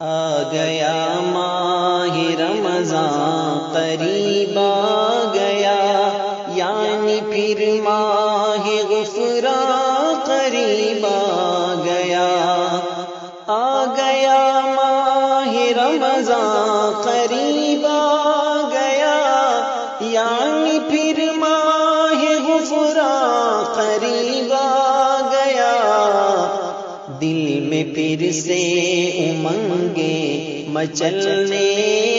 آ گیا ماہ رمضان قریب آ گیا، یعنی پھر ماہ غفران قریب آ گیا۔ آ گیا ماہ رمضان قریب آ گیا، یعنی پھر ماہ غفران قریب آ گیا۔ دل میں پھر سے امنگیں مچلنے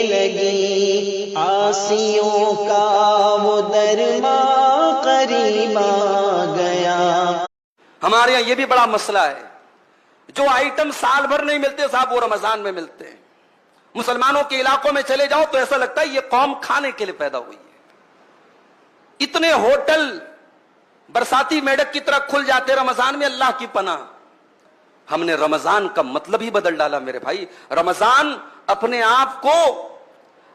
لگی، عاصیوں کا وہ درما قریب آ گیا۔ ہمارے یہاں یہ بھی بڑا مسئلہ ہے، جو آئٹم سال بھر نہیں ملتے صاحب وہ رمضان میں ملتے ہیں۔ مسلمانوں کے علاقوں میں چلے جاؤ تو ایسا لگتا ہے یہ قوم کھانے کے لیے پیدا ہوئی ہے۔ اتنے ہوٹل برساتی میڈک کی طرح کھل جاتے رمضان میں، اللہ کی پناہ۔ ہم نے رمضان کا مطلب ہی بدل ڈالا میرے بھائی۔ رمضان اپنے آپ کو،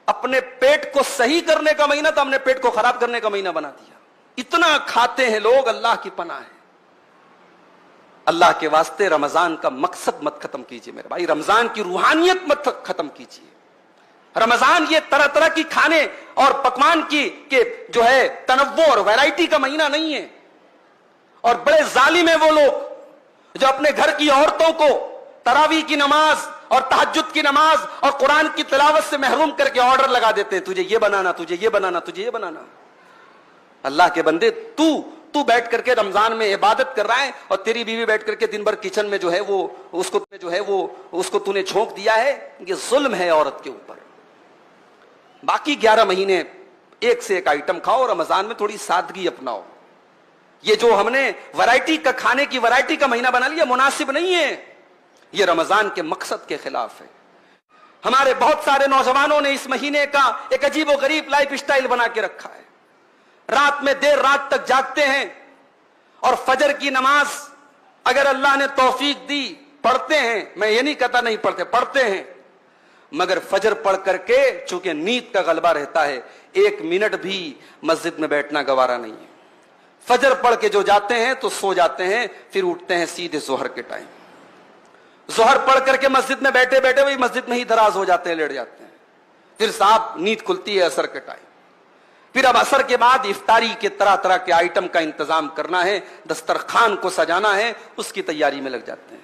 اپنے پیٹ کو صحیح کرنے کا مہینہ تھا، ہم نے پیٹ کو خراب کرنے کا مہینہ بنا دیا۔ اتنا کھاتے ہیں لوگ، اللہ کی پناہ ہے۔ اللہ کے واسطے رمضان کا مقصد مت ختم کیجئے میرے بھائی، رمضان کی روحانیت مت ختم کیجئے۔ رمضان یہ طرح طرح کی کھانے اور پکوان کی کہ جو ہے تنوع اور ویرائٹی کا مہینہ نہیں ہے۔ اور بڑے ظالم ہیں وہ لوگ جو اپنے گھر کی عورتوں کو تراویح کی نماز اور تہجد کی نماز اور قرآن کی تلاوت سے محروم کر کے آرڈر لگا دیتے ہیں، تجھے یہ بنانا، تجھے یہ بنانا، تجھے یہ بنانا۔ اللہ کے بندے، تو بیٹھ کر کے رمضان میں عبادت کر رہا ہے اور تیری بیوی بیٹھ کر کے دن بھر کچن میں جو ہے وہ اس کو تو نے جھونک دیا ہے۔ یہ ظلم ہے عورت کے اوپر۔ باقی 11 مہینے ایک سے ایک آئٹم کھاؤ، رمضان میں تھوڑی سادگی اپناؤ۔ یہ جو ہم نے ورائٹی کا کھانے کی ورائٹی کا مہینہ بنا لیا مناسب نہیں ہے، یہ رمضان کے مقصد کے خلاف ہے۔ ہمارے بہت سارے نوجوانوں نے اس مہینے کا ایک عجیب و غریب لائف سٹائل بنا کے رکھا ہے۔ رات میں دیر رات تک جاگتے ہیں اور فجر کی نماز اگر اللہ نے توفیق دی پڑھتے ہیں، میں یہ نہیں کہتا نہیں پڑھتے، پڑھتے ہیں، مگر فجر پڑھ کر کے چونکہ نیند کا غلبہ رہتا ہے 1 منٹ بھی مسجد میں بیٹھنا گوارا نہیں ہے۔ فجر پڑھ کے جو جاتے ہیں تو سو جاتے ہیں، پھر اٹھتے ہیں سیدھے ظہر کے ٹائم۔ ظہر پڑھ کر کے مسجد میں بیٹھے بیٹھے وہی مسجد میں ہی دراز ہو جاتے ہیں، لیٹ جاتے ہیں، پھر صاحب نیند کھلتی ہے عصر کے ٹائم۔ پھر اب عصر کے بعد افطاری کے طرح طرح کے آئٹم کا انتظام کرنا ہے، دسترخوان کو سجانا ہے، اس کی تیاری میں لگ جاتے ہیں۔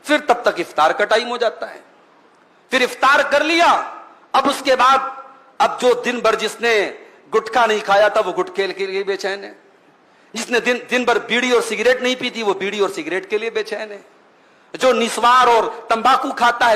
پھر تب تک افطار کا ٹائم ہو جاتا ہے۔ پھر افطار کر لیا، اب اس کے بعد اب جو دن بھر جس نے گٹکا نہیں کھایا تھا وہ گٹکے کے لیے بے چین ہے، جس نے دن بھر بیڑی اور سگریٹ نہیں پی تھی وہ بیڑی اور سگریٹ کے لیے بے چین ہے، جو نسوار اور تمباکو کھاتا ہے